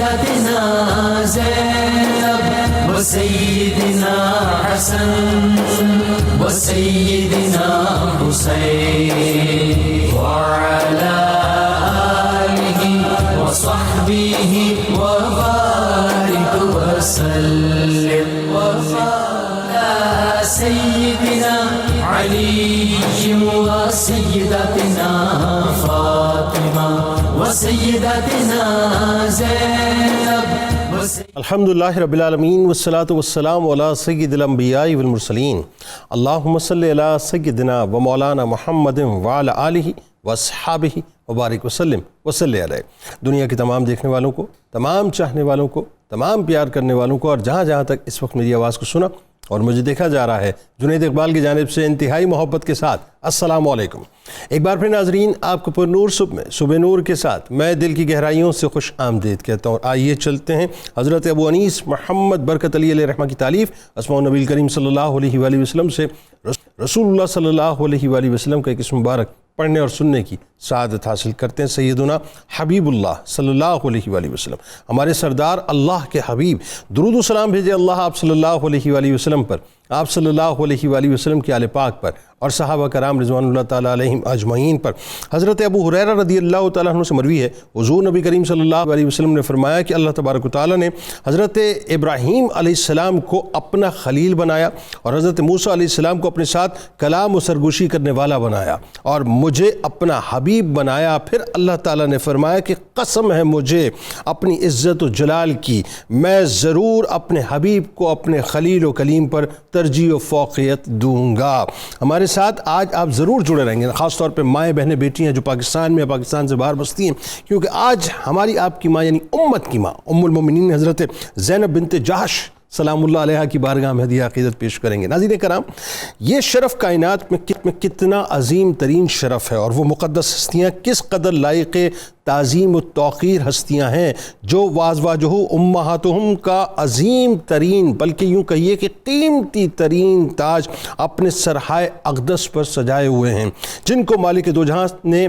سیداتنا زینب و سیدنا حسن و سیدنا حسین وعلی آلہ و صحبہ وبارک وسلم وعلی سیدنا علی و سیداتنا فاطمہ و سیداتنا زینب. الحمدللہ رب العالمین والصلاة والسلام علی سید الانبیاء والمرسلین. اللہم صلی علی سیدنا و مولانا محمد وعلی آلہ واصحابہ وبارک وسلم وصلی علیہ. دنیا کے تمام دیکھنے والوں کو، تمام چاہنے والوں کو، تمام پیار کرنے والوں کو، اور جہاں جہاں تک اس وقت میری آواز کو سنا اور مجھے دیکھا جا رہا ہے، جنید اقبال کی جانب سے انتہائی محبت کے ساتھ السلام علیکم. ایک بار پھر ناظرین، آپ کو پر نور صبح نور کے ساتھ میں دل کی گہرائیوں سے خوش آمدید کہتا ہوں. آئیے چلتے ہیں حضرت ابو انیس محمد برکت علی علیہ رحمہ کی تعلیف اسماء النبی کریم صلی اللہ علیہ وآلہ وسلم سے رسول اللہ صلی اللہ علیہ وآلہ وسلم کا ایک اسم مبارک پڑھنے اور سننے کی سعادت حاصل کرتے ہیں. سیدنا حبیب اللہ صلی اللہ علیہ وآلہ وسلم، ہمارے سردار اللہ کے حبیب، درود و سلام بھیجے اللہ آپ صلی اللہ علیہ وآلہ وسلم پر، آپ صلی اللہ علیہ وآلہ وسلم کے آل پاک پر اور صحابہ کرام رضوان اللہ تعالیٰ علیہم اجمعین پر. حضرت ابو ہریرہ رضی اللہ تعالیٰ عنہ سے مروی ہے، حضور نبی کریم صلی اللہ علیہ وسلم نے فرمایا کہ اللہ تبارک و تعالیٰ نے حضرت ابراہیم علیہ السلام کو اپنا خلیل بنایا اور حضرت موسیٰ علیہ السلام کو اپنے ساتھ کلام و سرگوشی کرنے والا بنایا اور مجھے اپنا حبیب بنایا. پھر اللہ تعالیٰ نے فرمایا کہ قسم ہے مجھے اپنی عزت و جلال کی، میں ضرور اپنے حبیب کو اپنے خلیل و کلیم پر ترجیح و فوقیت دوں گا. ہمارے ساتھ آج آپ ضرور جڑے رہیں گے، خاص طور پہ مائیں بہنیں بیٹی ہیں جو پاکستان میں پاکستان سے باہر بستی ہیں، کیونکہ آج ہماری آپ کی ماں یعنی امت کی ماں ام المومنین حضرت زینب بنت جحش سلام اللہ علیہ کی بارگاہ میں ہدیہ عقیدت پیش کریں گے. ناظرین کرام، یہ شرف کائنات میں کتنا عظیم ترین شرف ہے، اور وہ مقدس ہستیاں کس قدر لائق تعظیم و توقیر ہستیاں ہیں جو وازواجہ امہاتہم کا عظیم ترین بلکہ یوں کہیے کہ قیمتی ترین تاج اپنے سرہائے اقدس پر سجائے ہوئے ہیں، جن کو مالک دو جہاں نے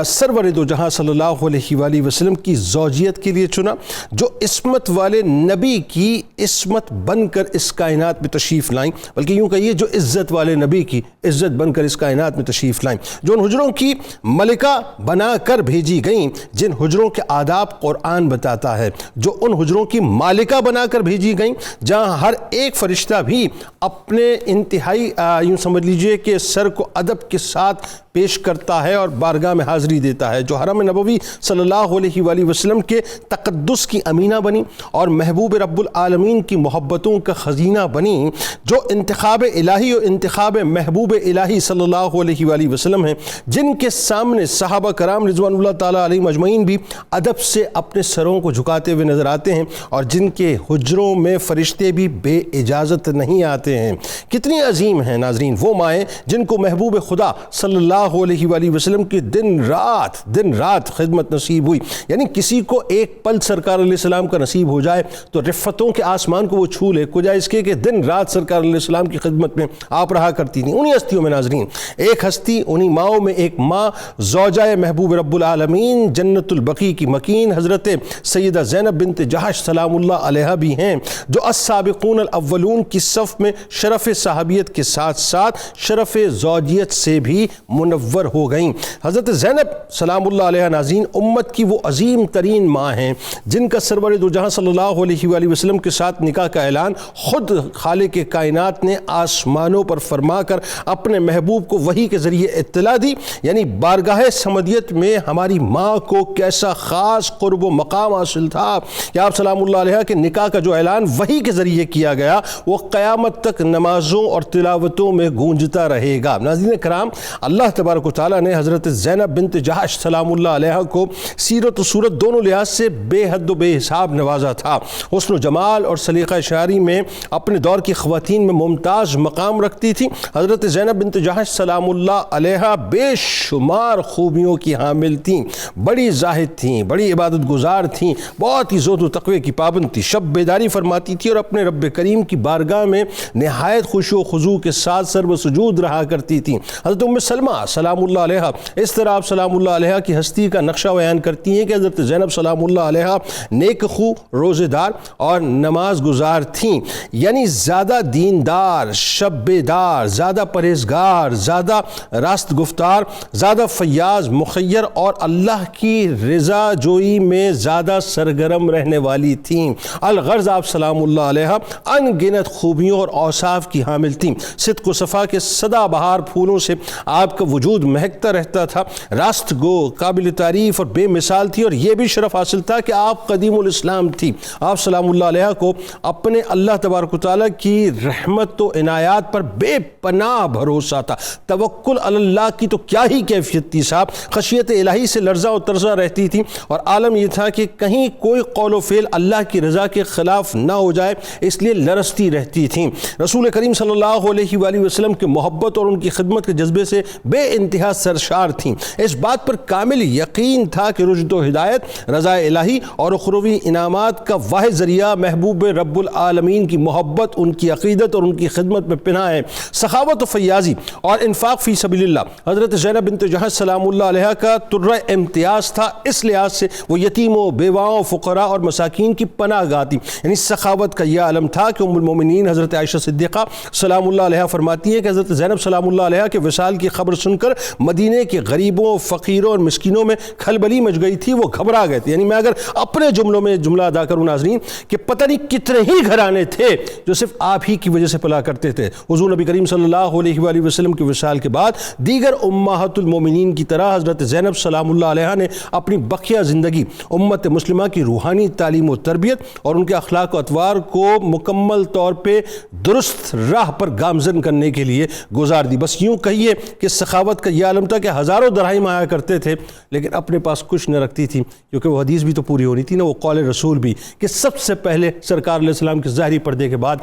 سرور دو جہاں صلی اللہ علیہ وآلہ وسلم کی زوجیت کے لیے چنا، جو عصمت والے نبی کی عصمت بن کر اس کائنات میں تشریف لائیں، بلکہ یوں کہیے جو عزت والے نبی کی عزت بن کر اس کائنات میں تشریف لائیں، جو ان حجروں کی ملکہ بنا کر بھیجی گئیں جن حجروں کے آداب قرآن بتاتا ہے، جو ان حجروں کی مالکہ بنا کر بھیجی گئیں جہاں ہر ایک فرشتہ بھی اپنے انتہائی یوں سمجھ لیجئے کہ سر کو ادب کے ساتھ پیش کرتا ہے اور بارگاہ میں حاضری دیتا ہے، جو حرم نبوی صلی اللہ علیہ وآلہ وسلم کے تقدس کی امینہ بنی اور محبوب رب العالمین کی محبتوں کا خزینہ بنی، جو انتخاب الہی اور انتخاب محبوب الہی صلی اللہ علیہ وآلہ وسلم ہیں، جن کے سامنے صحابہ کرام رضوان اللہ تعالیٰ علیہ مجمعین بھی ادب سے اپنے سروں کو جھکاتے ہوئے نظر آتے ہیں، اور جن کے حجروں میں فرشتے بھی بے اجازت نہیں آتے ہیں. کتنی عظیم ہیں ناظرین وہ مائیں جن کو محبوب خدا صلی اللہ علیہ وآلہ وسلم کی دن رات خدمت نصیب ہوئی. یعنی کسی کو ایک پل سرکار علیہ السلام کا نصیب ہو جائے تو رفتوں کے آسمان کو وہ چھو لے، کجا اس کے کہ دن رات سرکار علیہ السلام کی خدمت میں آپ رہا کرتی تھیں. انہی ہستیوں میں ناظرین ایک ہستی، انہی ماؤں میں ایک ماں زوجہ محبوب رب العالمین جنت البقیع کی مکین حضرت سیدہ زینب بنت جحش سلام اللہ علیہ بھی ہیں، جو السابقون الاولون کی صف میں شرف صحابیت کے ساتھ ساتھ شرف زوجیت سے بھی منور ہو گئیں. حضرت زینب سلام اللہ علیہ ناظرین امت کی وہ عظیم ترین ماں ہیں جن کا سرور دو جہاں صلی اللہ علیہ وآلہ وسلم کے ساتھ نکاح کا اعلان خود خالق کائنات نے آسمانوں پر فرما کر اپنے محبوب کو وحی کے ذریعے اطلاع دی. یعنی بارگاہ سمدیت میں ہماری ماں کو کیسا خاص قرب و مقام حاصل تھا کہ آپ سلام اللہ علیہ کے نکاح کا جو اعلان وحی کے ذریعے کیا گیا وہ قیامت تک نمازوں اور تلاوتوں میں گونجتا رہے گا. ناظرین کرام، اللہ تبارک و تعالیٰ نے حضرت زینب بنت جحش سلام اللہ علیہ کو سیرت و صورت دونوں لحاظ سے بے حد و بے حساب نوازا تھا. حسن و جمال اور سلیقہ شاعری میں اپنے دور کی خواتین میں ممتاز مقام رکھتی تھی. حضرت زینب بنت جحش سلام اللہ علیہ بے شمار خوبیوں کی حامل تھیں، بڑی زاہد تھیں، بڑی عبادت گزار تھیں، بہت ہی زہد و تقوی کی پابند تھی، شب بیداری فرماتی تھی اور اپنے رب کریم کی بارگاہ میں نہایت خشوع و خضوع کے ساتھ سر و سجود رہا کرتی تھیں۔ حضرت ام سلمہ سلام اللہ علیہ اس طرح آپ سلام اللہ علیہ کی ہستی کا نقشہ بیان کرتی ہیں کہ حضرت زینب سلام اللہ علیہ نیک خو، روزے دار اور نماز گزار تھیں، یعنی زیادہ دیندار، شب بیدار، زیادہ پرہیزگار، زیادہ راست گفتار، زیادہ فیاض، مخیر اور اللہ کی رضا جوئی میں زیادہ سرگرم رہنے والی تھیں۔ الغرض آپ سلام اللہ علیہ ان گنت خوبیوں اور اوصاف کی حامل تھیں۔ صدق و صفا کے سدا بہار پھولوں سے آپ کا وجود مہکتا رہتا تھا، راست گو، قابل تعریف اور بے مثال تھی، اور یہ بھی شرف حاصل تھا کہ آپ قدیم الاسلام تھی۔ آپ سلام اللہ علیہ کو اپنے اللہ تبارک و تعالیٰ کی رحمت و عنایات پر بے پناہ بھروسہ تھا۔ توکل علی اللہ کی تو کیا ہی کیفیت تھی صاحب، خشیت الہی سے لرزہ و ترزہ رہتی تھی، اور عالم یہ تھا کہ کہیں کوئی قول و فعل اللہ کی رضا کے خلاف نہ ہو جائے، اس لیے لرزتی رہتی تھیں۔ رسول کریم صلی اللہ علیہ وآلہ وسلم کی محبت اور ان کی خدمت کے جذبے سے بے انتہا سرشار تھیں۔ اس بات پر کامل یقین تھا کہ رشد و ہدایت، رضا الہی اور اخروی انعامات کا واحد ذریعہ محبوب رب العالمین کی محبت، ان کی عقیدت اور ان کی خدمت میں پنہاں ہے۔ سخاوت و فیاضی اور انفاق فی سبیل اللہ حضرت زینب بنت جحش سلام اللہ علیہ کا ترہ امتیاز تھا، اس لحاظ سے وہ یتیموں، بیواؤں، فقراء اور مساکین کی پناہ گاہ تھی۔ یعنی سخاوت کا یہ عالم تھا کہ ام المومنین حضرت عائشہ صدیقہ سلام اللہ علیہ فرماتی ہیں کہ حضرت زینب سلام اللہ علیہ کے وصال کی خبر سن کر مدینے کے غریبوں، فقیروں اور مسکینوں میں کھلبلی مچ گئی تھی، وہ گھبرا گئے تھے۔ یعنی میں اگر اپنے جملوں میں جملہ ادا کروں ناظرین کہ پتہ نہیں کتنے ہی گھرانے تھے جو صرف آپ ہی کی وجہ سے پلا کرتے تھے۔ حضور نبی کریم صلی اللہ علیہ وآلہ وسلم کے وصال کے بعد دیگر امہات المومنین کی طرح حضرت زینب سلام اللہ علیہ نے اپنی بقیہ زندگی امت مسلمہ کی روحانی تعلیم و تربیت اور ان کے اخلاق و اطوار کو مکمل طور پہ درست راہ پر گامزن کرنے کے لیے گزار دی۔ بس یوں کہیے کہ سخاوت کا یہ عالم تھا کہ ہزاروں دراہم آیا کرتے تھے لیکن اپنے پاس کچھ نہ رکھتی تھی، کیونکہ وہ حدیث بھی تو پوری ہونی تھی نا، وہ قول رسول بھی، کہ سب سے پہلے سرکار علیہ السلام کے ظاہری پردے کے بعد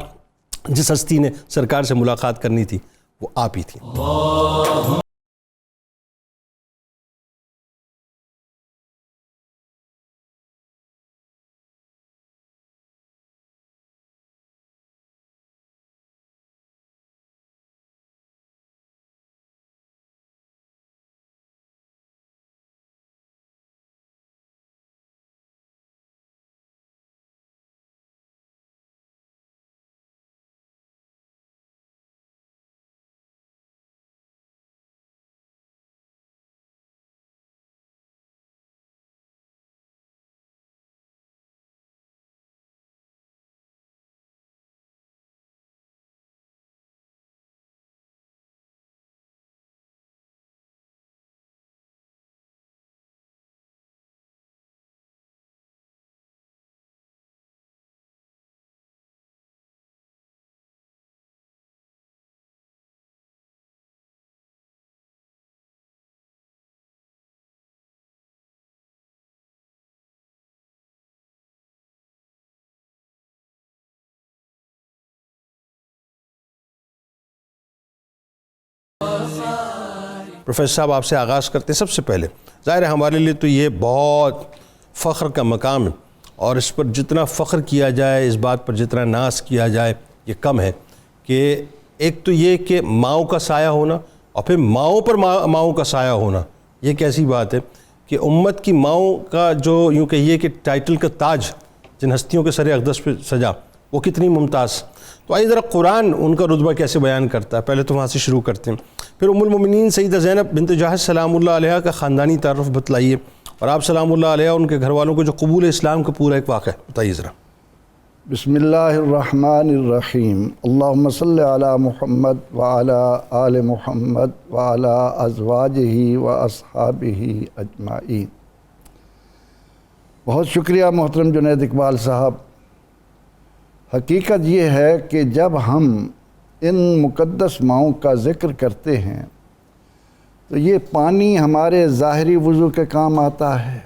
جس ہستی نے سرکار سے ملاقات کرنی تھی وہ آپ ہی تھی۔ پروفیسر صاحب آپ سے آغاز کرتے ہیں۔ سب سے پہلے ظاہر ہے ہمارے لیے تو یہ بہت فخر کا مقام ہے، اور اس پر جتنا فخر کیا جائے، اس بات پر جتنا ناز کیا جائے یہ کم ہے، کہ ایک تو یہ کہ ماؤں کا سایہ ہونا اور پھر ماؤں پر ماؤں کا سایہ ہونا، یہ کیسی بات ہے کہ امت کی ماؤں کا جو یوں کہیے کہ ٹائٹل کا تاج جن ہستیوں کے سر اقدس پہ سجا وہ کتنی ممتاز۔ تو آئیے ذرا قرآن ان کا رتبہ کیسے بیان کرتا ہے، پہلے تو وہاں سے شروع کرتے ہیں، پھر ام المومنین سیدہ زینب بنت جحش سلام اللہ علیہ کا خاندانی تعارف بتلائیے، اور آپ سلام اللہ علیہ ان کے گھر والوں کو جو قبول اسلام کا پورا ایک واقعہ بتائیے ذرا۔ بسم اللہ الرحمن الرحیم، اللہم صلی علی محمد وعلی آل محمد وعلی ازواجہ و اصحابہ اجمعین۔ بہت شکریہ محترم جنید اقبال صاحب۔ حقیقت یہ ہے کہ جب ہم ان مقدس ماؤں کا ذکر کرتے ہیں تو یہ پانی ہمارے ظاہری وضو کے کام آتا ہے،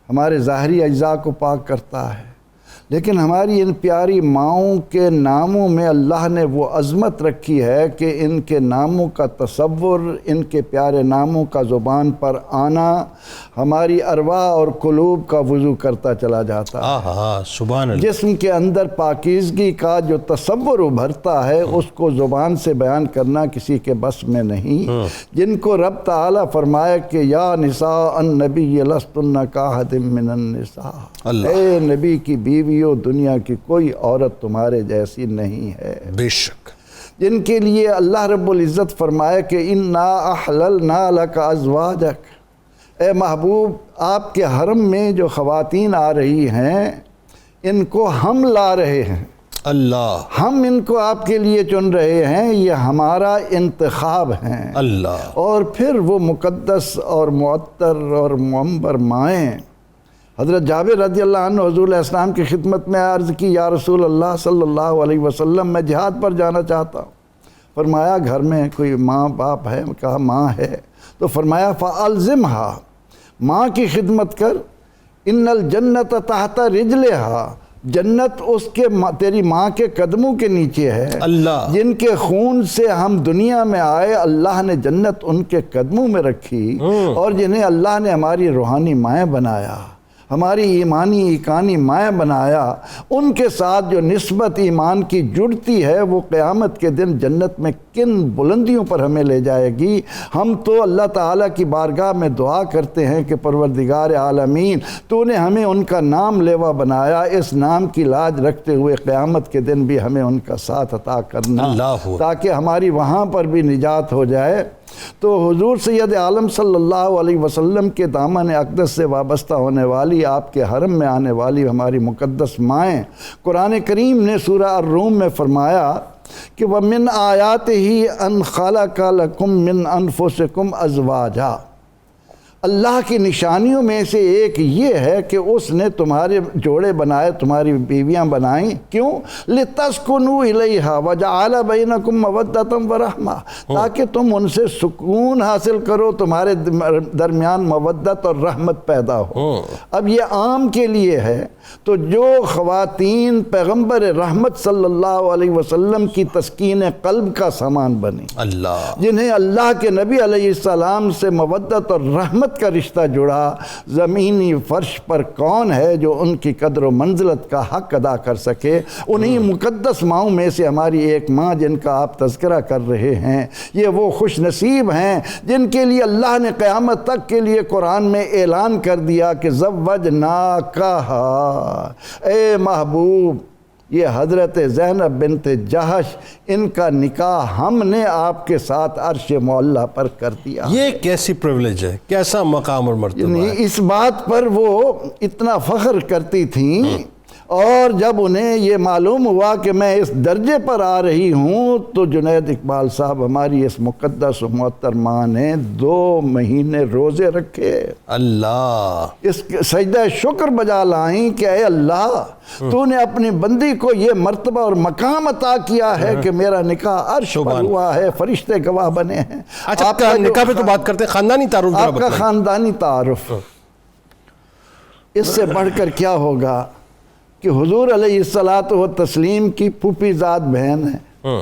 ہمارے ظاہری اجزاء کو پاک کرتا ہے، لیکن ہماری ان پیاری ماؤں کے ناموں میں اللہ نے وہ عظمت رکھی ہے کہ ان کے ناموں کا تصور، ان کے پیارے ناموں کا زبان پر آنا ہماری ارواح اور قلوب کا وضو کرتا چلا جاتا ہے۔ سبحان اللہ۔ جسم کے اندر پاکیزگی کا جو تصور ابھرتا ہے اس کو زبان سے بیان کرنا کسی کے بس میں نہیں، جن کو رب تعالیٰ فرمایا کہ یا نساء النبی لستن کاحد من النساء، اے نبی کی بیویوں دنیا کی کوئی عورت تمہارے جیسی نہیں ہے۔ بے شک۔ جن کے لیے اللہ رب العزت فرمایا کہ انا احللنا لک ازواجک، اے محبوب آپ کے حرم میں جو خواتین آ رہی ہیں ان کو ہم لا رہے ہیں، اللہ، ہم ان کو آپ کے لیے چن رہے ہیں، یہ ہمارا انتخاب ہیں۔ اللہ۔ اور پھر وہ مقدس اور معطر اور معمر مائیں، حضرت جابر رضی اللہ عنہ حضور علیہ السلام کی خدمت میں عرض کی، یا رسول اللہ صلی اللہ علیہ وسلم میں جہاد پر جانا چاہتا ہوں۔ فرمایا گھر میں کوئی ماں باپ ہے؟ کہا ماں ہے۔ تو فرمایا فَأَلْزِمْهَا، ماں کی خدمت کر، ان الجنت تحت رجلہا، جنت اس کے تیری ماں کے قدموں کے نیچے ہے۔ اللہ، جن کے خون سے ہم دنیا میں آئے اللہ نے جنت ان کے قدموں میں رکھی، اور جنہیں اللہ نے ہماری روحانی مائیں بنایا، ہماری ایمانی ایکانی مائیں بنایا، ان کے ساتھ جو نسبت ایمان کی جڑتی ہے وہ قیامت کے دن جنت میں کن بلندیوں پر ہمیں لے جائے گی۔ ہم تو اللہ تعالیٰ کی بارگاہ میں دعا کرتے ہیں کہ پروردگار عالمین تو نے ہمیں ان کا نام لیوا بنایا، اس نام کی لاج رکھتے ہوئے قیامت کے دن بھی ہمیں ان کا ساتھ عطا کرنا، تاکہ ہماری وہاں پر بھی نجات ہو جائے۔ تو حضور سید عالم صلی اللہ علیہ وسلم کے دامن اقدس سے وابستہ ہونے والی، آپ کے حرم میں آنے والی ہماری مقدس مائیں، قرآن کریم نے سورہ الروم میں فرمایا کہ وَمِنْ آیَاتِهِ أَنْ خَلَقَ لَكُم مِّنْ أَنفُسِكُمْ أَزْوَاجًا، اللہ کی نشانیوں میں سے ایک یہ ہے کہ اس نے تمہارے جوڑے بنائے، تمہاری بیویاں بنائیں، کیوں؟ لِتَسْكُنُوا إِلَيْهَا وَجَعَلَ بَيْنَكُمْ مَوَدَّةً وَرَحْمَةً، تاکہ تم ان سے سکون حاصل کرو، تمہارے درمیان مودت اور رحمت پیدا ہو۔ اب یہ عام کے لیے ہے، تو جو خواتین پیغمبر رحمت صلی اللہ علیہ وسلم کی تسکین قلب کا سامان بنی، اللہ، جنہیں اللہ کے نبی علیہ السلام سے مودت اور رحمت کا رشتہ جڑا، زمینی فرش پر کون ہے جو ان کی قدر و منزلت کا حق ادا کر سکے؟ انہی مقدس ماؤں میں سے ہماری ایک ماں جن کا آپ تذکرہ کر رہے ہیں، یہ وہ خوش نصیب ہیں جن کے لیے اللہ نے قیامت تک کے لیے قرآن میں اعلان کر دیا کہ زوجناکہا، اے محبوب یہ حضرت زینب بنت جہش، ان کا نکاح ہم نے آپ کے ساتھ عرش معلیٰ پر کر دیا۔ یہ کیسی پریولیج ہے، کیسا مقام اور مرتبہ ہے؟ اس بات پر وہ اتنا فخر کرتی تھیں، اور جب انہیں یہ معلوم ہوا کہ میں اس درجے پر آ رہی ہوں تو جنید اقبال صاحب ہماری اس مقدس و معطر ماں نے 2 مہینے روزے رکھے، اللہ، اس سجدہ شکر بجا لائیں کہ اے اللہ تو نے اپنی بندی کو یہ مرتبہ اور مقام عطا کیا ہے کہ میرا نکاح عرش پر ہوا ہے، فرشتے گواہ بنے ہیں۔ اچھا، آپ کا نکاح پہ تو بات کرتے ہیں، خاندانی تعارف، آپ کا خاندانی تعارف، اس سے بڑھ کر کیا ہوگا کہ حضور علیہ السلام کی پھوپھی ذات بہن ہے،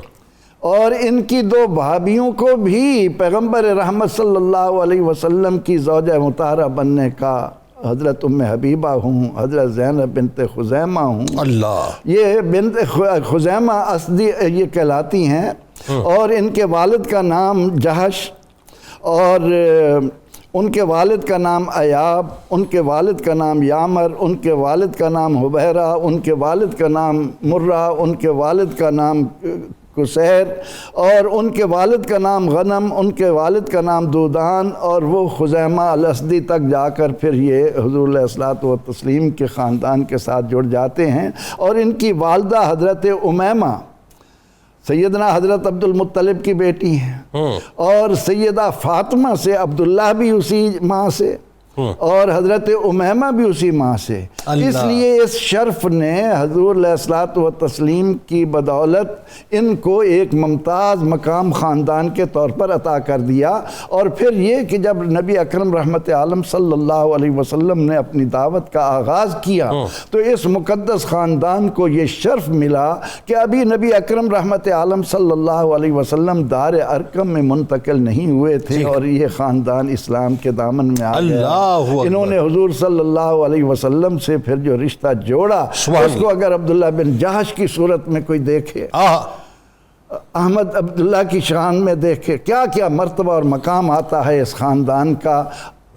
اور ان کی 2 بھابھیوں کو بھی پیغمبر رحمت صلی اللہ علیہ وسلم کی زوجہ مطہرہ بننے کا، حضرت ام حبیبہ ہوں، حضرت زینب بنت خزیمہ ہوں، اللہ، یہ بنت خزیمہ اسدی یہ کہلاتی ہیں، اور ان کے والد کا نام جہش، اور ان کے والد کا نام ایاب، ان کے والد کا نام یامر، ان کے والد کا نام حبیرہ، ان کے والد کا نام مرہ، ان کے والد کا نام کسیر، اور ان کے والد کا نام غنم، ان کے والد کا نام دودان، اور وہ خزیمہ الاسدی تک جا کر پھر یہ حضور علیہ الصلوۃ والتسلیم کے خاندان کے ساتھ جڑ جاتے ہیں۔ اور ان کی والدہ حضرت امیمہ سیدنا حضرت عبد المطلب کی بیٹی ہیں، اور سیدہ فاطمہ سے عبداللہ بھی اسی ماں سے، اور حضرت امیمہ بھی اسی ماں سے، اس لیے اس شرف نے حضور علیہ الصلوۃ والتسلیم کی بدولت ان کو ایک ممتاز مقام خاندان کے طور پر عطا کر دیا۔ اور پھر یہ کہ جب نبی اکرم رحمت عالم صلی اللہ علیہ وسلم نے اپنی دعوت کا آغاز کیا تو اس مقدس خاندان کو یہ شرف ملا کہ ابھی نبی اکرم رحمت عالم صلی اللہ علیہ وسلم دار ارقم میں منتقل نہیں ہوئے تھے اور یہ خاندان اسلام کے دامن میں آ گیا۔ انہوں نے حضور صلی اللہ علیہ وسلم سے پھر جو رشتہ جوڑا اس کو اگر عبداللہ بن جہش کی صورت میں کوئی دیکھے، احمد عبداللہ کی شان میں دیکھے، کیا کیا مرتبہ اور مقام آتا ہے اس خاندان کا۔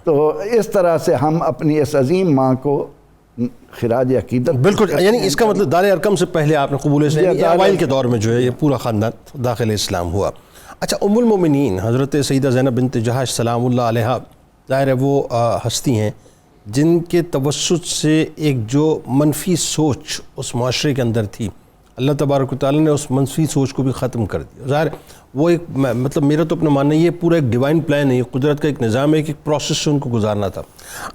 تو اس طرح سے ہم اپنی اس عظیم ماں کو خراج عقیدت، بالکل، یعنی اس کا مطلب دار ارقم سے پہلے آپ نے قبول اسلام، اوائل کے دور میں جو ہے یہ پورا خاندان داخل اسلام ہوا۔ اچھا، ام المومنین حضرت سیدہ زینب بنت جہش سلام اللہ علیہا، ظاہر ہے وہ ہستی ہیں جن کے توسط سے ایک جو منفی سوچ اس معاشرے کے اندر تھی، اللہ تبارک و تعالیٰ نے اس منفی سوچ کو بھی ختم کر دیا۔ ظاہر وہ ایک مطلب میرا تو اپنا ماننا یہ پورا ایک ڈیوائن پلان ہے، یہ قدرت کا ایک نظام ہے کہ ایک پروسیس سے ان کو گزارنا تھا۔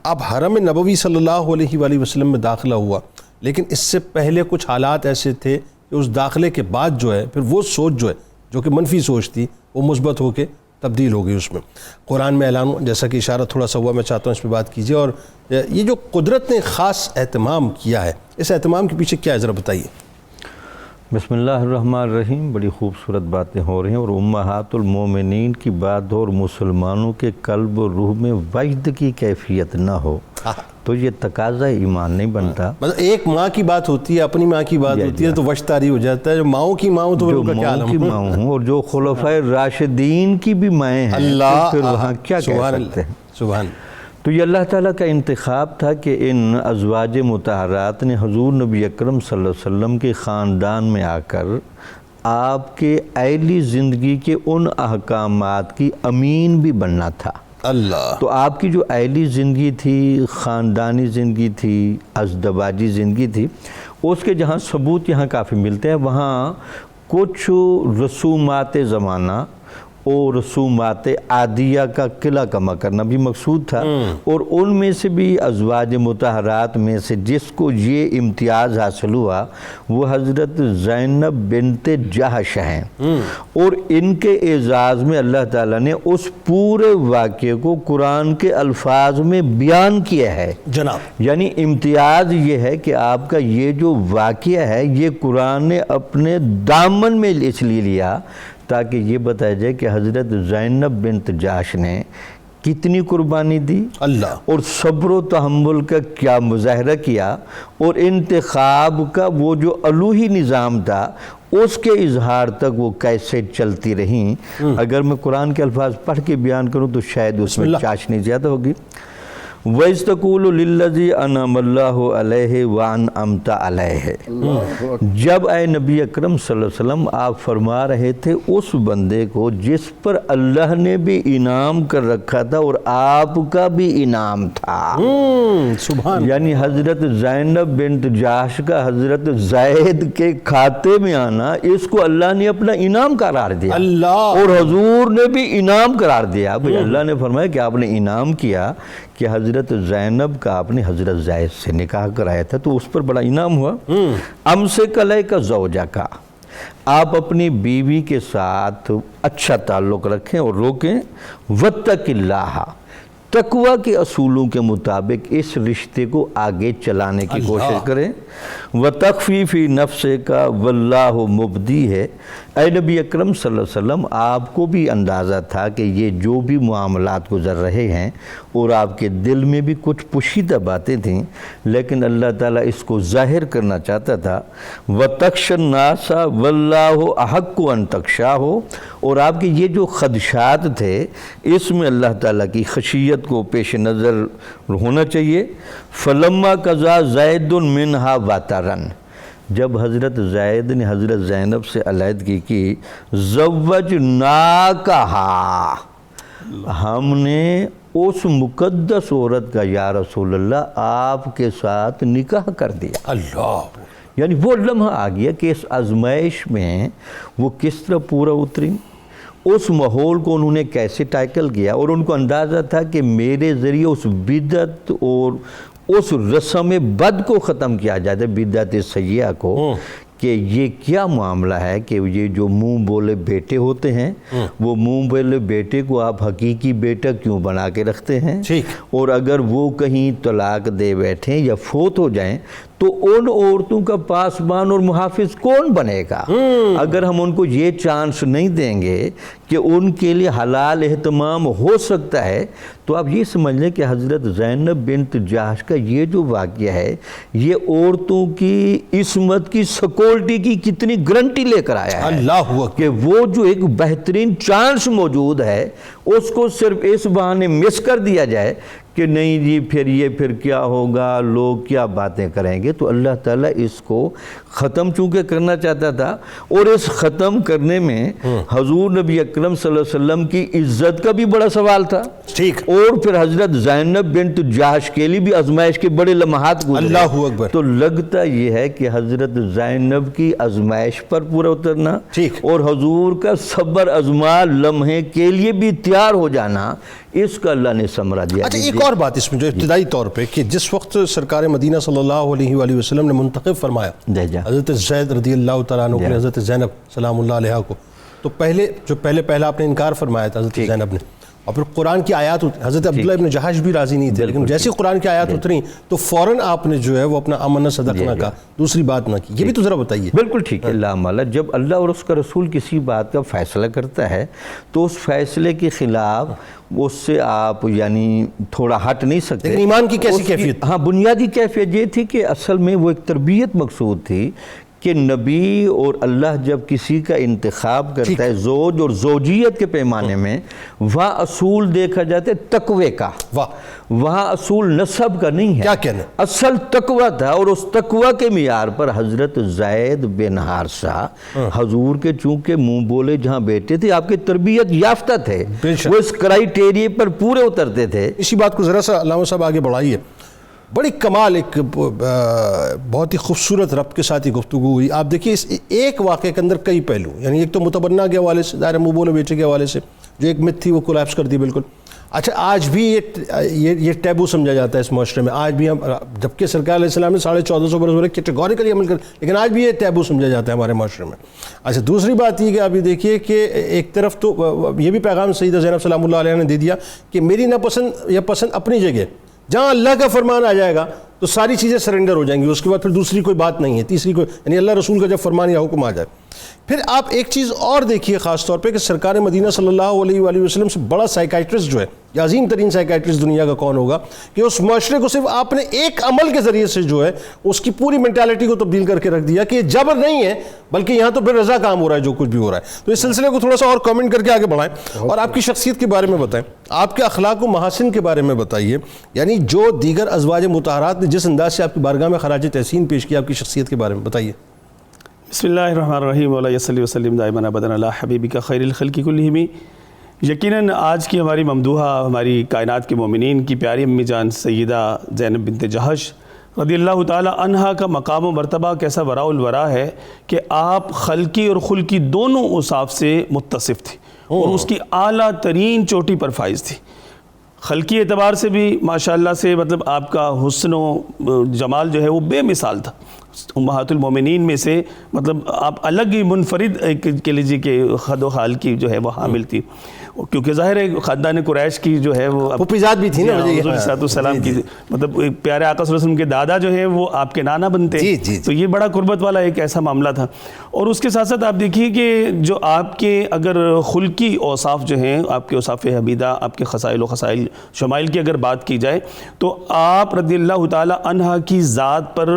اب حرم نبوی صلی اللہ علیہ وآلہ وسلم میں داخلہ ہوا، لیکن اس سے پہلے کچھ حالات ایسے تھے کہ اس داخلے کے بعد جو ہے پھر وہ سوچ جو ہے جو کہ منفی سوچ تھی وہ مثبت ہو کے تبدیل ہو گئی۔ اس میں قرآن میں اعلان، جیسا کہ اشارہ تھوڑا سا ہوا، میں چاہتا ہوں اس پہ بات کیجیے۔ اور یہ جو قدرت نے خاص اہتمام کیا ہے، اس اہتمام کے پیچھے کیا ہے ذرا بتائیے۔ بسم اللہ الرحمن الرحیم، بڑی خوبصورت باتیں ہو رہی ہیں اور امہات المومنین کی بات ہو اور مسلمانوں کے قلب و روح میں وجد کی کیفیت نہ ہو تو یہ تقاضا ایمان نہیں بنتا۔ مطلب ایک ماں کی بات ہوتی ہے، اپنی ماں کی بات ہوتی ہے تو وجد طاری ہو جاتا ہے۔ جو ماؤں کی ماں ہوں تو جو ماؤں کی ماں ہوں اور جو خلفائے راشدین کی بھی مائیں ہیں، اللہ، پھر وہاں کیا کہہ سکتے ہیں۔ سبحان۔ تو یہ اللہ تعالیٰ کا انتخاب تھا کہ ان ازواج مطہرات نے حضور نبی اکرم صلی اللہ علیہ وسلم کے خاندان میں آ کر آپ کے اہلی زندگی کے ان احکامات کی امین بھی بننا تھا۔ اللہ، تو آپ کی جو اہلی زندگی تھی، خاندانی زندگی تھی، ازدواجی زندگی تھی، اس کے جہاں ثبوت یہاں کافی ملتے ہیں، وہاں کچھ رسومات زمانہ اور رسومات عادیہ کا قلعہ کما کرنا بھی مقصود تھا، اور ان میں سے بھی ازواج مطہرات میں سے جس کو یہ امتیاز حاصل ہوا وہ حضرت زینب بنت جہش ہیں، اور ان کے اعزاز میں اللہ تعالیٰ نے اس پورے واقعے کو قرآن کے الفاظ میں بیان کیا ہے جناب۔ یعنی امتیاز یہ ہے کہ آپ کا یہ جو واقعہ ہے یہ قرآن نے اپنے دامن میں اس لیے لیا تاکہ یہ بتایا جائے کہ حضرت زینب بنت جہش نے کتنی قربانی دی، اللہ، اور صبر و تحمل کا کیا مظاہرہ کیا، اور انتخاب کا وہ جو الوہی نظام تھا اس کے اظہار تک وہ کیسے چلتی رہیں۔ اگر میں قرآن کے الفاظ پڑھ کے بیان کروں تو شاید اس میں چاشنی زیادہ ہوگی۔ وَإِذْ تَقُولُ لِلَّذِي أَنْعَمَ اللَّهُ عَلَيْهِ وَأَنْعَمْتَ عَلَيْهِ، جب اے نبی اکرم صلی اللہ علیہ وسلم آپ فرما رہے تھے اس بندے کو جس پر اللہ نے بھی انعام کر رکھا تھا اور آپ کا بھی انعام تھا، سبحان، یعنی حضرت زینب بنت جہش کا حضرت زید کے کھاتے میں آنا اس کو اللہ نے اپنا انعام قرار دیا، اللہ، اور حضور نے بھی انعام قرار دیا۔ اللہ نے فرمایا کہ آپ نے انعام کیا کہ حضرت زینب کا آپ نے حضرت زید سے نکاح کرایا تھا تو اس پر بڑا انعام ہوا۔ امسک علیک زوجک، آپ اپنی بیوی کے ساتھ اچھا تعلق رکھیں اور روکیں، واتق اللہ، تقوی کے اصولوں کے مطابق اس رشتے کو آگے چلانے کی کوشش کریں، وَتَخْفِي فِي نَفْسِكَ وَاللَّهُ مُبْدِي ہے۔ اے نبی اکرم صلی اللہ علیہ وسلم آپ کو بھی اندازہ تھا کہ یہ جو بھی معاملات گزر رہے ہیں اور آپ کے دل میں بھی کچھ پوشیدہ باتیں تھیں، لیکن اللہ تعالیٰ اس کو ظاہر کرنا چاہتا تھا، وَتَخْشَى النَّاسَ وَاللَّهُ أَحَقُّ أَن تَخْشَاهُ، اور آپ کے یہ جو خدشات تھے اس میں اللہ تعالیٰ کی خشیت کو پیش نظر ہونا چاہیے۔ فَلَمَّا قَضَى زَيْدٌ مِّنْهَا وَطَرًا، جب حضرت زید نے حضرت زینب سے علیحدگی کی، زوجناکہا، ہم نے اس مقدس عورت کا یا رسول اللہ آپ کے ساتھ نکاح کر دیا۔ اللہ، یعنی وہ لمحہ آ گیا کہ اس آزمائش میں وہ کس طرح پورا اتری، اس ماحول کو انہوں نے کیسے ٹیکل کیا، اور ان کو اندازہ تھا کہ میرے ذریعے اس بدعت اور اس رسم بد کو ختم کیا جاتا ہے، بدعت سیئہ کو، کہ یہ کیا معاملہ ہے کہ یہ جو منہ بولے بیٹے ہوتے ہیں، وہ منہ بولے بیٹے کو آپ حقیقی بیٹا کیوں بنا کے رکھتے ہیں، اور اگر وہ کہیں طلاق دے بیٹھیں یا فوت ہو جائیں تو ان عورتوں کا پاسبان اور محافظ کون بنے گا؟ اگر ہم ان کو یہ چانس نہیں دیں گے کہ ان کے لیے حلال اہتمام ہو سکتا ہے، تو آپ یہ سمجھ لیں کہ حضرت زینب بنت جحش کا یہ جو واقعہ ہے، یہ عورتوں کی عصمت کی سیکورٹی کی کتنی گارنٹی لے کر آیا ہے، اللہ اکبر، کہ وہ جو ایک بہترین چانس موجود ہے اس کو صرف اس بہانے مس کر دیا جائے کہ نہیں جی پھر کیا ہوگا، لوگ کیا باتیں کریں گے۔ تو اللہ تعالیٰ اس کو ختم چونکہ کرنا چاہتا تھا، اور اس ختم کرنے میں حضور نبی اکرم صلی اللہ علیہ وسلم کی عزت کا بھی بڑا سوال تھا، اور پھر حضرت زینب بنت جحش کے لیے بھی آزمائش کے بڑے لمحات گزرے۔ اللہ اکبر۔ تو لگتا یہ ہے کہ حضرت زینب کی آزمائش پر پورا اترنا اور حضور کا صبر آزما لمحے کے لیے بھی تیار ہو جانا، اس کا اللہ نے ثمرہ دیا۔ اچھا ایک اور بات اس میں جو ابتدائی طور پہ کہ جس وقت سرکار مدینہ صلی اللہ علیہ وآلہ وسلم نے منتخب فرمایا حضرت زید رضی اللہ تعالیٰ عنہ کو حضرت زینب سلام اللہ علیہ کو، تو پہلا آپ نے انکار فرمایا تھا حضرت زینب نے، اور پھر قرآن کی آیات حضرت عبداللہ ابن جحش بھی راضی نہیں تھے، لیکن جیسے قرآن کی آیات اتری تو فوراً آپ نے جو ہے وہ اپنا آمنا صدقنا کہا، دوسری بات نہ کی۔ یہ بھی تو ذرا بتائیے۔ بالکل ٹھیک ہے۔ اللہ مالا، جب اللہ اور اس کا رسول کسی بات کا فیصلہ کرتا ہے تو اس فیصلے کے خلاف اس سے آپ یعنی تھوڑا ہٹ نہیں سکتے۔ لیکن ایمان کی کیسی کیفیت؟ ہاں، بنیادی کیفیت یہ تھی کہ اصل میں وہ ایک تربیت مقصود تھی کہ نبی اور اللہ جب کسی کا انتخاب کرتا ہے زوج اور زوجیت کے پیمانے میں، وہاں اصول دیکھا جاتا ہے تقوی کا، وہاں اصول نسب کا نہیں ہے، کیا کہنا اصل تقوی تھا، اور اس تقوی کے معیار پر حضرت زید بن حارثہ حضور کے چونکہ منہ بولے جہاں بیٹے تھے، آپ کے تربیت یافتہ تھے، وہ اس کرائیٹیریے پر پورے اترتے تھے۔ اسی بات کو ذرا سا علامہ صاحب آگے بڑھائیے۔ بڑی کمال ایک بہت ہی خوبصورت ربط کے ساتھ ہی گفتگو ہوئی۔ آپ دیکھیے اس ایک واقعے کے اندر کئی پہلو، یعنی ایک تو متبنہ کے حوالے سے، ظاہر منہ بولے بیٹے کے حوالے سے جو ایک مت تھی وہ کولیپس کر دی بالکل۔ اچھا آج بھی یہ ٹیبو سمجھا جاتا ہے اس معاشرے میں، آج بھی ہم، جبکہ سرکار علیہ السلام نے 1450 برس ہو رہے کیٹیگوریکلی عمل کر، لیکن آج بھی یہ ٹیبو سمجھا جاتا ہے ہمارے معاشرے میں۔ اچھا دوسری بات یہ کہ آپ یہ دیکھیے کہ ایک طرف تو یہ بھی پیغام سیدہ زینب سلام اللہ علیہ نے دے دیا کہ میری ناپسند یا پسند اپنی جگہ، جہاں اللہ کا فرمان آ جائے گا تو ساری چیزیں سرنڈر ہو جائیں گی، اس کے بعد پھر دوسری کوئی بات نہیں ہے، تیسری کوئی، یعنی اللہ رسول کا جب فرمان یا حکم آ جائے۔ پھر آپ ایک چیز اور دیکھیے خاص طور پہ کہ سرکار مدینہ صلی اللہ علیہ وآلہ وسلم سے بڑا سائیکائٹرسٹ جو ہے، یا عظیم ترین سائیکائٹرسٹ دنیا کا کون ہوگا، کہ اس معاشرے کو صرف آپ نے ایک عمل کے ذریعے سے جو ہے اس کی پوری مینٹالٹی کو تبدیل کر کے رکھ دیا کہ یہ جبر نہیں ہے بلکہ یہاں تو بے رضا کام ہو رہا ہے جو کچھ بھی ہو رہا ہے۔ تو اس سلسلے کو تھوڑا سا اور کامنٹ کر کے آگے بڑھائیں اور آپ کی شخصیت کے بارے میں بتائیں، آپ کے اخلاق و محاسن کے بارے میں بتائیے، یعنی جو دیگر ازواج مطہرات نے جس انداز سے آپ کی بارگاہ میں خراج تحسین پیش کیا، آپ کی شخصیت کے بارے میں بتائیے۔ بسم اللہ الرحمن الرحیم، وعلیہ صلی وسلم دائما ابدا علی حبیبک خیر الخلق کلہم۔ یقیناً آج کی ہماری ممدوحہ، ہماری کائنات کے مومنین کی پیاری امی جان سیدہ زینب بنت جحش رضی اللہ تعالی عنہا کا مقام و مرتبہ کیسا وراء الورا ہے کہ آپ خلقی اور خلقی دونوں اوصاف سے متصف تھی، اور اس کی اعلیٰ ترین چوٹی پر فائز تھی۔ خلقی اعتبار سے بھی ماشاءاللہ سے مطلب آپ کا حسن و جمال جو ہے وہ بے مثال تھا، امہات المومنین میں سے مطلب آپ الگ ہی منفرد کہہ لیجیے کہ خد و خال کی جو ہے وہ حامل تھی، کیونکہ ظاہر ہے خاندان قریش کی جو ہے وہ پھپھیزاد بھی تھی نا، حضور صلی اللہ علیہ وسلم کی مطلب پیارے آقا صلی اللہ علیہ وسلم کے دادا جو ہیں وہ آپ کے نانا بنتے ہیں، تو یہ بڑا قربت والا ایک ایسا معاملہ تھا۔ اور اس کے ساتھ ساتھ آپ دیکھیے کہ جو آپ کے اگر خلقی اوصاف جو ہیں، آپ کے اوصاف حمیدہ، آپ کے خصائل و خصائل شمائل کی اگر بات کی جائے تو آپ رضی اللہ تعالی عنہ کی ذات پر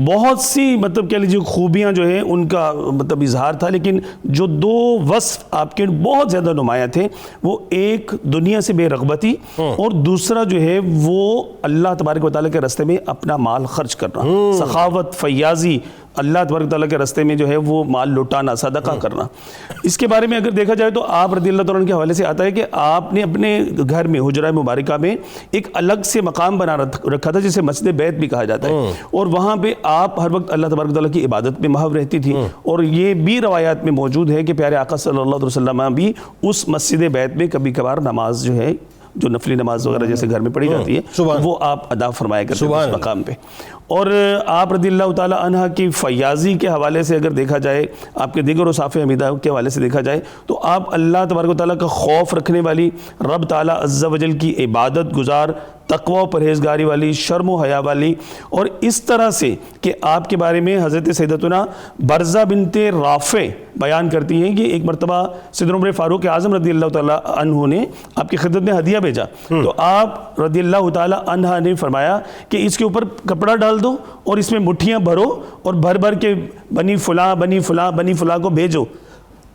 بہت سی مطلب کہہ لیجیے خوبیاں جو ہیں ان کا مطلب اظہار تھا، لیکن جو دو وصف آپ کے بہت زیادہ نمایاں تھے، وہ ایک دنیا سے بے رغبتی اور دوسرا جو ہے وہ اللہ تبارک و تعالیٰ کے راستے میں اپنا مال خرچ کرنا، سخاوت، فیاضی، اللہ تبارک تعالیٰ کے راستے میں جو ہے وہ مال لٹانا، صدقہ کرنا. اس کے بارے میں اگر دیکھا جائے تو آپ رضی اللہ تعالیٰ عنہ کے حوالے سے آتا ہے کہ آپ نے اپنے گھر میں حجرہ مبارکہ میں ایک الگ سے مقام بنا رکھا تھا جسے مسجد بیت بھی کہا جاتا ہے، اور وہاں پہ آپ ہر وقت اللہ تبارک تعالیٰ کی عبادت میں محو رہتی تھی. اور یہ بھی روایات میں موجود ہے کہ پیارے آقا صلی اللہ علیہ وسلم بھی اس مسجد بیت میں کبھی کبھار نماز جو ہے، جو نفلی نماز وغیرہ جیسے گھر میں پڑھی جاتی ہے، وہ آپ ادا فرمایا کرتے ہیں اس مقام پہ. اور آپ رضی اللہ تعالیٰ عنہ کی فیاضی کے حوالے سے اگر دیکھا جائے، آپ کے دیگر اوصاف حمیدہ کے حوالے سے دیکھا جائے تو آپ اللہ تبارک و تعالیٰ کا خوف رکھنے والی، رب تعالیٰ عز و جل کی عبادت گزار، تقوی و پرہیزگاری والی، شرم و حیا والی، اور اس طرح سے کہ آپ کے بارے میں حضرت سیدتنا برزہ بنت رافع بیان کرتی ہیں کہ ایک مرتبہ سیدنا عمر فاروق اعظم رضی اللہ تعالیٰ عنہ نے آپ کی خدمت میں ہدیہ بھیجا، تو آپ رضی اللہ تعالیٰ عنہ نے فرمایا کہ اس کے اوپر کپڑا ڈال دو اور اس میں مٹھیاں بھرو اور بھر بھر کے بنی فلاں بنی فلاں بنی فلاں کو بھیجو،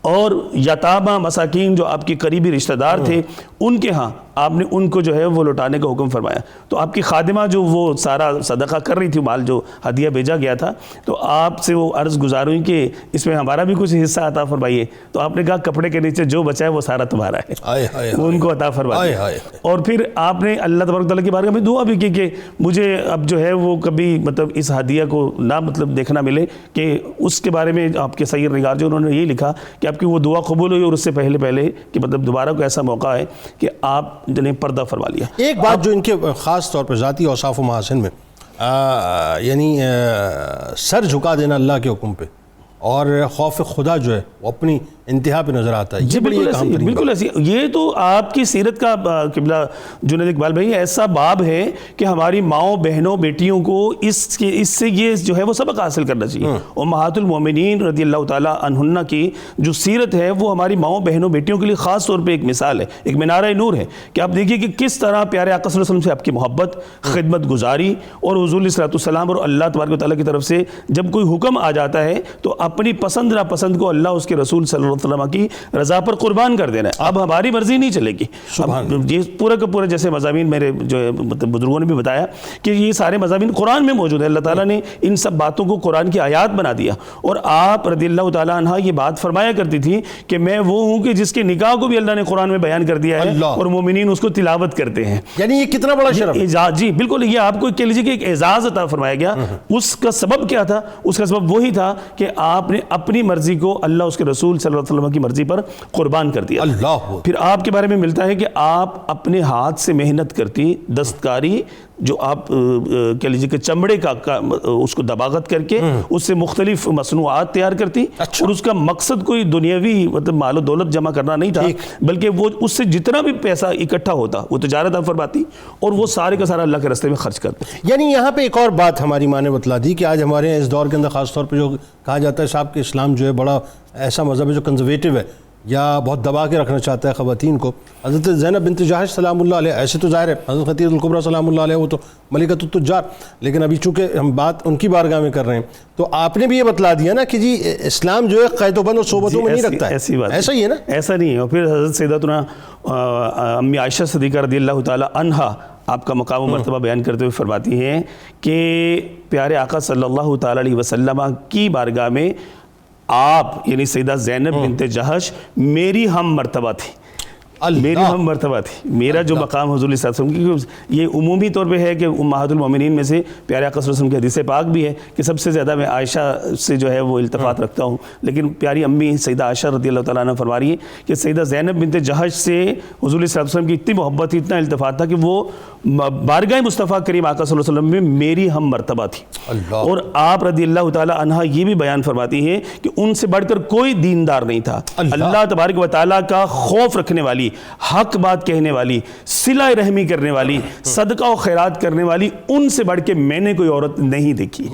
اور یتامہ مساکین جو آپ کے قریبی رشتہ دار تھے ان کے ہاں آپ نے ان کو جو ہے وہ لوٹانے کا حکم فرمایا. تو آپ کی خادمہ جو وہ سارا صدقہ کر رہی تھی، مال جو ہدیہ بھیجا گیا تھا، تو آپ سے وہ عرض گزار ہوئی کہ اس میں ہمارا بھی کچھ حصہ عطا فرمائیے. تو آپ نے کہا کپڑے کے نیچے جو بچا ہے وہ سارا تمہارا ہے، وہ ان کو عطا فرمائیے. اور پھر آپ نے اللہ تبارک تعالیٰ کی بارگاہ میں دعا بھی کی کہ مجھے اب جو ہے وہ کبھی مطلب اس ہدیہ کو نہ مطلب دیکھنا ملے، کہ اس کے بارے میں آپ کے سید نگار جو انہوں نے یہی لکھا کہ آپ کی وہ دعا قبول ہوئی، اور اس سے پہلے کہ مطلب دوبارہ کوئی ایسا موقع ہے کہ آپ نے پردہ فرما لیا. ایک بات جو ان کے خاص طور پر ذاتی اوصاف و محاسن میں یعنی سر جھکا دینا اللہ کے حکم پہ، اور خوف خدا جو ہے وہ اپنی انتہا پہ نظر آتا ہے. جی بالکل ایسی. یہ تو آپ کی سیرت کا قبلہ جنید اقبال بھائی ایسا باب ہے کہ ہماری ماؤں بہنوں بیٹیوں کو اس سے یہ جو ہے وہ سبق حاصل کرنا چاہیے. امہات المومنین رضی اللہ تعالیٰ عنہن کی جو سیرت ہے وہ ہماری ماؤں بہنوں بیٹیوں کے لیے خاص طور پہ ایک مثال ہے، ایک منارہ نور ہے. کہ آپ دیکھیے کہ کس طرح پیارے آقا صلی اللہ علیہ وسلم سے آپ کی محبت، خدمت گزاری، اور حضور علیہ الصلوۃ والسلام اور اللہ تبارک و تعالیٰ کی طرف سے جب کوئی حکم آ جاتا ہے تو اپنی پسند ناپسند کو اللہ اس کے رسول صلی اللہ علیہ وسلم کی رضا پر قربان کر دینا ہے. اب ہماری مرضی نہیں چلے گی. یہ پورا کا پورا جیسے مضامین میرے جو مطلب بزرگوں نے بھی بتایا کہ یہ سارے مضامین قرآن میں موجود ہے. اللہ تعالیٰ نے ان سب باتوں کو قرآن کی آیات بنا دیا. اور آپ رضی اللہ تعالیٰ عنہ یہ بات فرمایا کرتی تھی کہ میں وہ ہوں کہ جس کے نکاح کو بھی اللہ نے قرآن میں بیان کر دیا ہے اور مومنین اس کو تلاوت کرتے ہیں. یعنی یہ کتنا بڑا شرف ہے. جی بالکل. یہ آپ کو کہہ لیجیے کہ ایک اعزاز عطا فرمایا گیا. اس کا سبب کیا تھا؟ اس کا سبب وہی تھا کہ آپ نے اپنی مرضی کو اللہ اس کے رسول صلی اللہ علیہ وسلم کی مرضی پر قربان کر دیا. پھر آپ کے بارے میں ملتا ہے کہ آپ اپنے ہاتھ سے محنت کرتی، دستکاری، جو آپ کہہ لیجیے کہ چمڑے کا اس کو دباغت کر کے اس سے مختلف مصنوعات تیار کرتی. اور اس کا مقصد کوئی دنیاوی مطلب مال و دولت جمع کرنا نہیں تھا، بلکہ وہ اس سے جتنا بھی پیسہ اکٹھا ہوتا وہ تجارت آپ فرماتی اور وہ سارے کا سارا اللہ کے راستے میں خرچ کرتے. یعنی یہاں پہ ایک اور بات ہماری ماں نے بتلا دی کہ آج ہمارے اس دور کے اندر خاص طور پہ جو کہا جاتا ہے صاحب کہ اسلام جو ہے بڑا ایسا مذہب ہے جو کنزرویٹو ہے یا بہت دبا کے رکھنا چاہتا ہے خواتین کو. حضرت زینب بنت جہش سلام اللہ علیہ ایسے تو ظاہر ہے، حضرت خدیجہ الکبریٰ سلام اللہ علیہ وہ تو ملکۃ التجار، لیکن ابھی چونکہ ہم بات ان کی بارگاہ میں کر رہے ہیں تو آپ نے بھی یہ بتلا دیا نا کہ جی اسلام جو ہے قید و بند اور صحبتوں میں نہیں رکھتا ہے. ایسی بات ایسا ہی ہے نا؟ ایسا نہیں ہے. اور پھر حضرت سیدتنا امی عائشہ صدیقہ رضی اللہ تعالی عنہا آپ کا مقام و مرتبہ بیان کرتے ہوئے فرماتی ہیں کہ پیارے آقا صلی اللہ تعالی علیہ وسلم کی بارگاہ میں آپ یعنی سیدہ زینب بنت جہش میری ہم مرتبہ تھی. میری ہم مرتبہ تھی. میرا جو مقام حضور صلی اللہ علیہ وسلم کی یہ عمومی طور پہ ہے کہ امہات المومنین میں سے پیارے آقا صلی اللہ علیہ وسلم کی حدیث پاک بھی ہے کہ سب سے زیادہ میں عائشہ سے جو ہے وہ التفات رکھتا ہوں. لیکن پیاری امی سیدہ عائشہ رضی اللہ تعالیٰ عنہ فرما رہی ہے کہ سیدہ زینب بنت جہش سے حضور صلی اللہ علیہ وسلم کی اتنی محبت تھی، اتنا التفات تھا کہ وہ بارگاہ مصطفیٰ کریم آقا صلی اللہ علیہ وسلم میں میری ہم مرتبہ تھی. اور آپ رضی اللہ تعالیٰ عنہ یہ بھی بیان فرماتی ہیں کہ ان سے بڑھ کر کوئی دیندار نہیں تھا. اللہ تبارک و تعالیٰ کا خوف رکھنے والی، حق بات کہنے والی، صلہ رحمی کرنے والی، صدقہ و خیرات کرنے والی، ان سے بڑھ کے میں نے کوئی عورت نہیں دیکھی.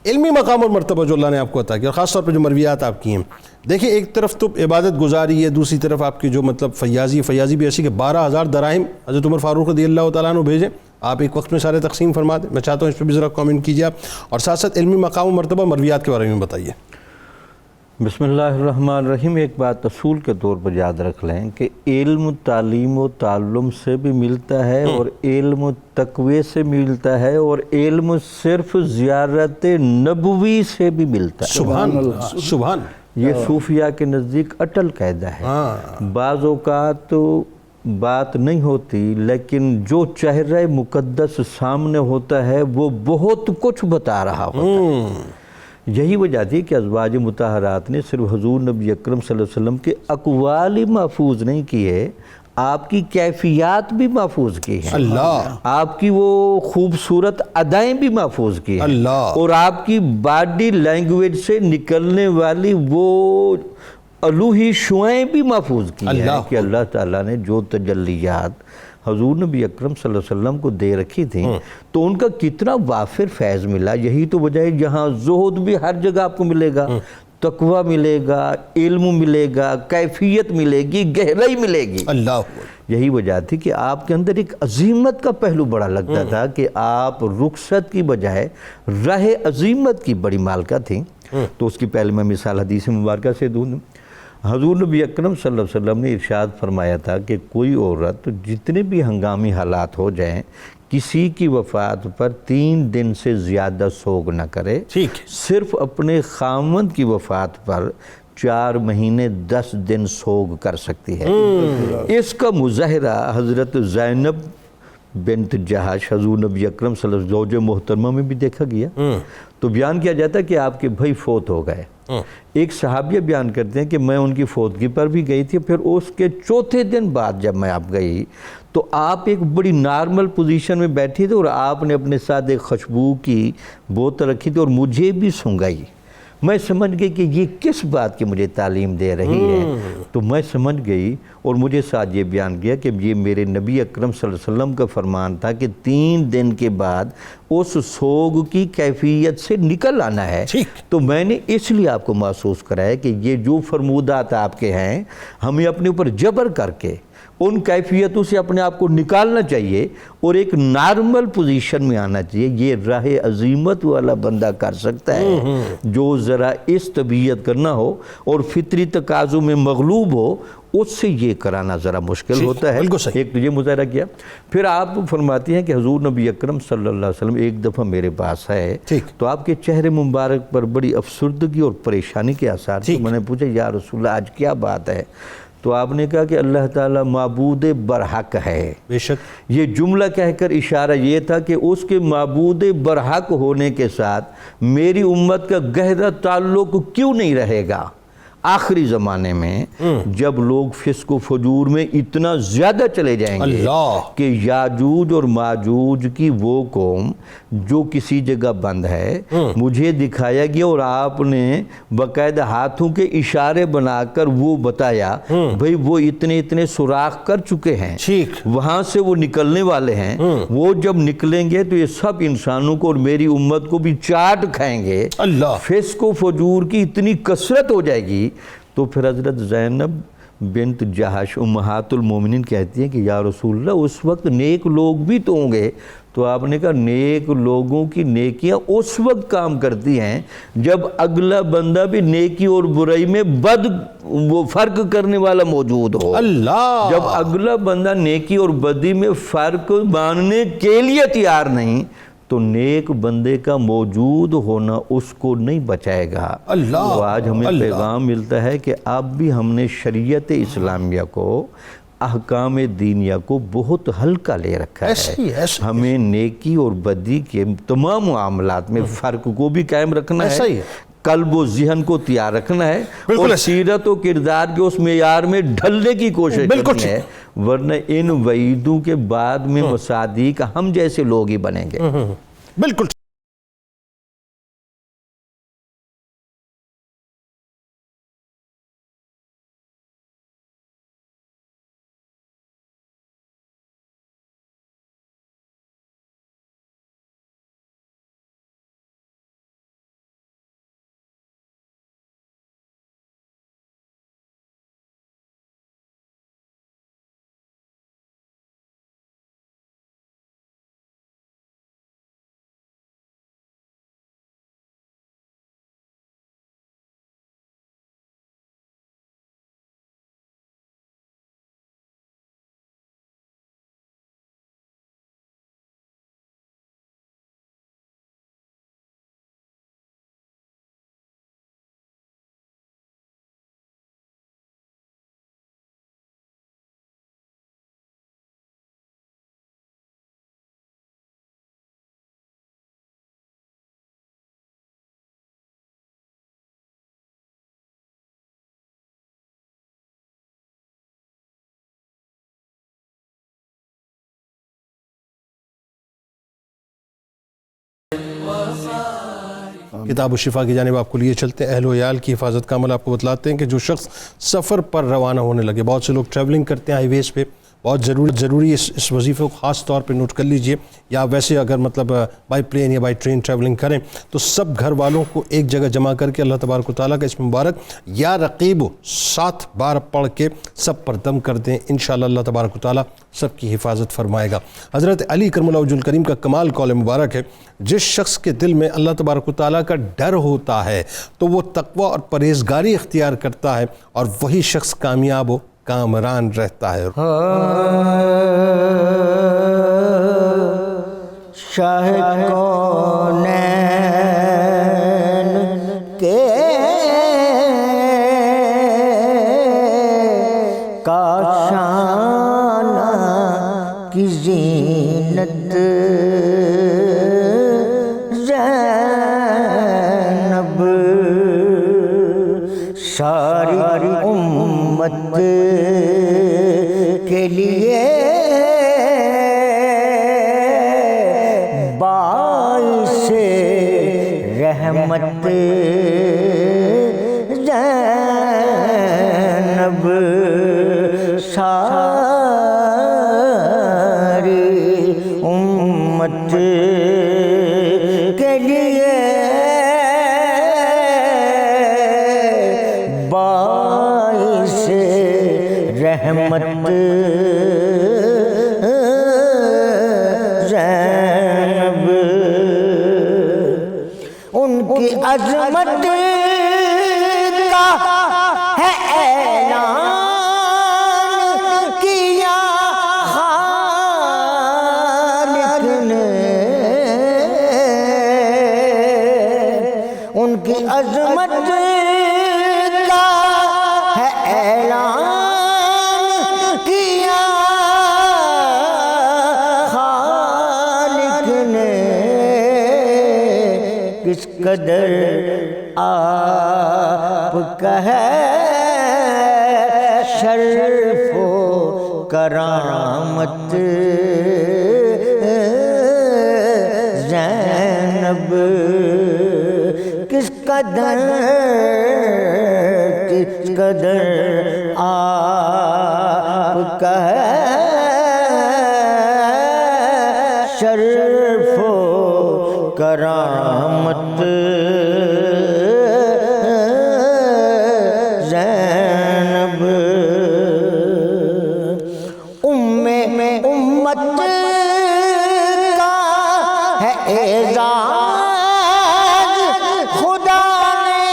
علمی مقام اور مرتبہ جو اللہ نے آپ کو عطا کیا، اور خاص طور پہ جو مرویات آپ کی ہیں، دیکھیں ایک طرف تو عبادت گزاری ہے، دوسری طرف آپ کی جو مطلب فیاضی بھی ایسی کہ 12,000 دراہم حضرت عمر فاروق رضی اللہ تعالیٰ عنہ بھیجیں، آپ ایک وقت میں سارے تقسیم فرما دیں. میں چاہتا ہوں اس پہ بھی ذرا کامنٹ کیجیے آپ، اور ساتھ ساتھ علمی مقام و مرتبہ مرویات کے بارے میں بتائیے. بسم اللہ الرحمن الرحیم. ایک بات اصول کے طور پر یاد رکھ لیں کہ علم تعلیم و تعلم سے بھی ملتا ہے، اور علم تقوی سے ملتا ہے، اور علم صرف زیارت نبوی سے بھی ملتا ہے. سبحان اللہ، سبحان. یہ صوفیاء کے نزدیک اٹل قاعدہ ہے. بعض اوقات بات نہیں ہوتی، لیکن جو چہرہ مقدس سامنے ہوتا ہے وہ بہت کچھ بتا رہا ہوتا ہے. یہی وجہ تھی کہ ازواج مطہرات نے صرف حضور نبی اکرم صلی اللہ علیہ وسلم کے اقوال ہی محفوظ نہیں کیے، آپ کی کیفیات بھی محفوظ کی ہیں. اللہ. آپ کی وہ خوبصورت ادائیں بھی محفوظ کی ہیں. اللہ. اور آپ کی باڈی لینگویج سے نکلنے والی وہ الوہی شعائیں بھی محفوظ کی ہیں کہ اللہ تعالیٰ نے جو تجلیات حضور نبی اکرم صلی اللہ علیہ وسلم کو دے رکھی تھیں تو ان کا کتنا وافر فیض ملا. یہی تو وجہ ہے جہاں زہد بھی ہر جگہ آپ کو ملے گا، تقوی ملے گا، علم ملے گا، کیفیت ملے گی، گہرائی ملے گی. اللہ. یہی وجہ تھی کہ آپ کے اندر ایک عظیمت کا پہلو بڑا لگتا تھا کہ آپ رخصت کی بجائے راہ عظیمت کی بڑی مالکہ تھیں. تو اس کی پہلے میں مثال حدیث مبارکہ سے دوں. حضور نبی اکرم صلی اللہ علیہ وسلم نے ارشاد فرمایا تھا کہ کوئی عورت جتنے بھی ہنگامی حالات ہو جائیں کسی کی وفات پر 3 دن سے زیادہ سوگ نہ کرے، صرف اپنے خاوند کی وفات پر 4 مہینے 10 دن سوگ کر سکتی ہے. اس کا مظاہرہ حضرت زینب بنت جہش حضور نبی اکرم صلی اللہ علیہ وسلم زوج محترمہ میں بھی دیکھا گیا. تو بیان کیا جاتا ہے کہ آپ کے بھائی فوت ہو گئے. ایک صحابیہ بیان کرتے ہیں کہ میں ان کی فوتگی پر بھی گئی تھی، پھر اس کے 4تھے دن بعد جب میں آپ گئی تو آپ ایک بڑی نارمل پوزیشن میں بیٹھی تھی، اور آپ نے اپنے ساتھ ایک خوشبو کی بوتل رکھی تھی اور مجھے بھی سونگائی. میں سمجھ گئی کہ یہ کس بات کی مجھے تعلیم دے رہی ہے. تو میں سمجھ گئی، اور مجھے ساتھ یہ بیان کیا کہ یہ میرے نبی اکرم صلی اللہ علیہ وسلم کا فرمان تھا کہ 3 دن کے بعد اس سوگ کی کیفیت سے نکل آنا ہے. تو میں نے اس لیے آپ کو محسوس کرایا کہ یہ جو فرمودات آپ کے ہیں ہمیں اپنے اوپر جبر کر کے ان کیفیتوں سے اپنے آپ کو نکالنا چاہیے اور ایک نارمل پوزیشن میں آنا چاہیے. یہ راہ عظیمت والا بندہ کر سکتا ہے جو ذرا اس طبیعت کرنا ہو اور فطری تقاضوں میں مغلوب ہو، اس سے یہ کرانا ذرا مشکل ہوتا ہے. ایک تو یہ مظاہرہ کیا. پھر آپ فرماتی ہیں کہ حضور نبی اکرم صلی اللہ علیہ وسلم ایک دفعہ میرے پاس ہے تو آپ کے چہرے مبارک پر بڑی افسردگی اور پریشانی کے آثار تھے. میں نے پوچھا یا رسول اللہ آج کیا بات ہے؟ تو آپ نے کہا کہ اللہ تعالیٰ معبود برحق ہے. بے شک. یہ جملہ کہہ کر اشارہ یہ تھا کہ اس کے معبود برحق ہونے کے ساتھ میری امت کا گہرا تعلق کیوں نہیں رہے گا؟ آخری زمانے میں جب لوگ فسق و فجور میں اتنا زیادہ چلے جائیں گے کہ یاجوج اور ماجوج کی وہ قوم جو کسی جگہ بند ہے مجھے دکھایا گیا، اور آپ نے باقاعدہ ہاتھوں کے اشارے بنا کر وہ بتایا بھئی وہ اتنے سوراخ کر چکے ہیں، وہاں سے وہ نکلنے والے ہیں. وہ جب نکلیں گے تو یہ سب انسانوں کو اور میری امت کو بھی چاٹ کھائیں گے. فسق و فجور کی اتنی کثرت ہو جائے گی. تو پھر حضرت زینب بنت جہش امہات المومنین کہتی ہیں کہ یا رسول اللہ اس وقت نیک لوگ بھی تو ہوں گے. تو آپ نے کہا نیک لوگوں کی نیکیاں اس وقت کام کرتی ہیں جب اگلا بندہ بھی نیکی اور برائی میں وہ فرق کرنے والا موجود ہو. جب اگلا بندہ نیکی اور بدی میں فرق ماننے کے لیے تیار نہیں تو نیک بندے کا موجود ہونا اس کو نہیں بچائے گا. تو آج ہمیں پیغام ملتا ہے کہ اب بھی ہم نے شریعت اسلامیہ کو، احکام دینیہ کو بہت ہلکا لے رکھا ہے. ہمیں نیکی اور بدی کے تمام معاملات میں فرق کو بھی قائم رکھنا ہے، قلب و ذہن کو تیار رکھنا ہے، اور سیرت و کردار کے اس معیار میں ڈھلنے کی کوشش کرنی ہے. ورنہ ان وعیدوں کے بعد میں مصادیق ہم جیسے لوگ ہی بنیں گے. بالکل. کتاب الشفا کی جانب آپ کو لیے چلتے ہیں۔ اہل و عیال کی حفاظت کا عمل آپ کو بتلاتے ہیں کہ جو شخص سفر پر روانہ ہونے لگے، بہت سے لوگ ٹریولنگ کرتے ہیں ہائی ویز پہ، بہت ضروری اس وظیفے کو خاص طور پہ نوٹ کر لیجئے، یا ویسے اگر مطلب بائی پلین یا بائی ٹرین ٹریولنگ کریں تو سب گھر والوں کو ایک جگہ جمع کر کے اللہ تبارک و تعالیٰ کا اسم مبارک یا رقیب 7 بار پڑھ کے سب پر دم کر دیں، انشاءاللہ اللہ تبارک و تعالیٰ سب کی حفاظت فرمائے گا۔ حضرت علی کرم اللہ وجہ الکریم کا کمال قول مبارک ہے، جس شخص کے دل میں اللہ تبارک و تعالیٰ کا ڈر ہوتا ہے تو وہ تقوی اور پرہیزگاری اختیار کرتا ہے، اور وہی شخص کامیاب و کامران رہتا ہے۔ شاہ کونین کے کاشانہ کی زینت زینب، ساری امت کے لیے باعث رحمت زینب، ساری امت کے لیے باعث رحمت زینب، ان کی عظمت کا ہے اعلان کیا خالق نے، ان کی عظمت کا ہے اعلان کیا خالق نے، کس قدر آپ کا ہے شرف و کرامت زینب، کس قدر آپ کا ہے شرف و کرامت زینب، امت کا ہے اعزاز خدا نے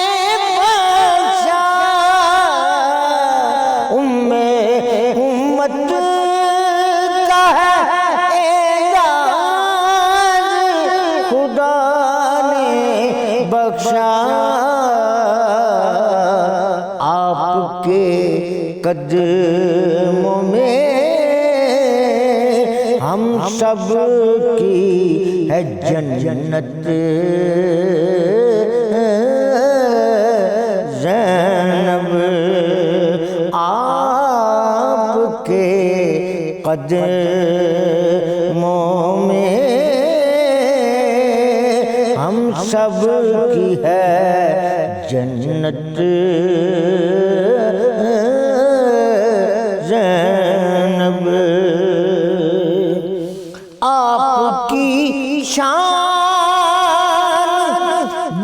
بخشا، امت کا ہے اعزاز خدا نے بخشا، آپ کے قدموں میں ہم سب کی ہے جنت زینب، آپ کے قدموں میں ہم سب کی ہے جنت زینب، آپ کی شان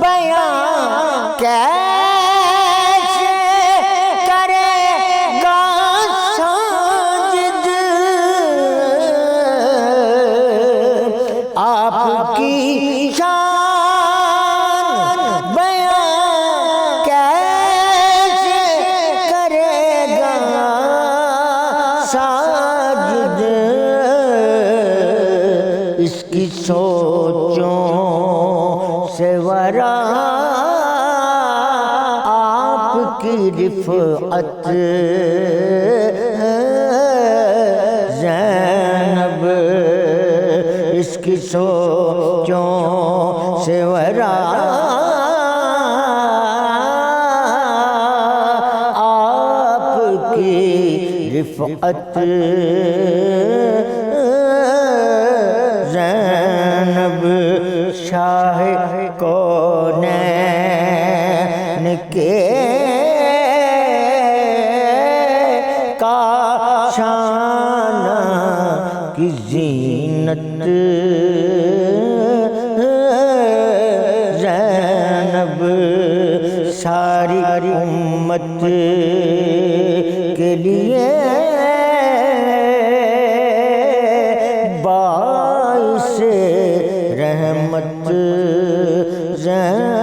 بیان کیسے کرے گا ساجد، آپ کی شان بیان کیسے کرے گا ساجد، اس کی سوچوں سے ورا آپ کی رفعت زینب، اس کی سوچوں سے ورا آپ کی رفعت زینب، شاہ کاشانہ کی زینت زینب ساری امت کے لیے باعث رحمت زینب.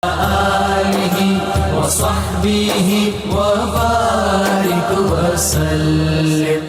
آله وصحبه وبارك وسلم.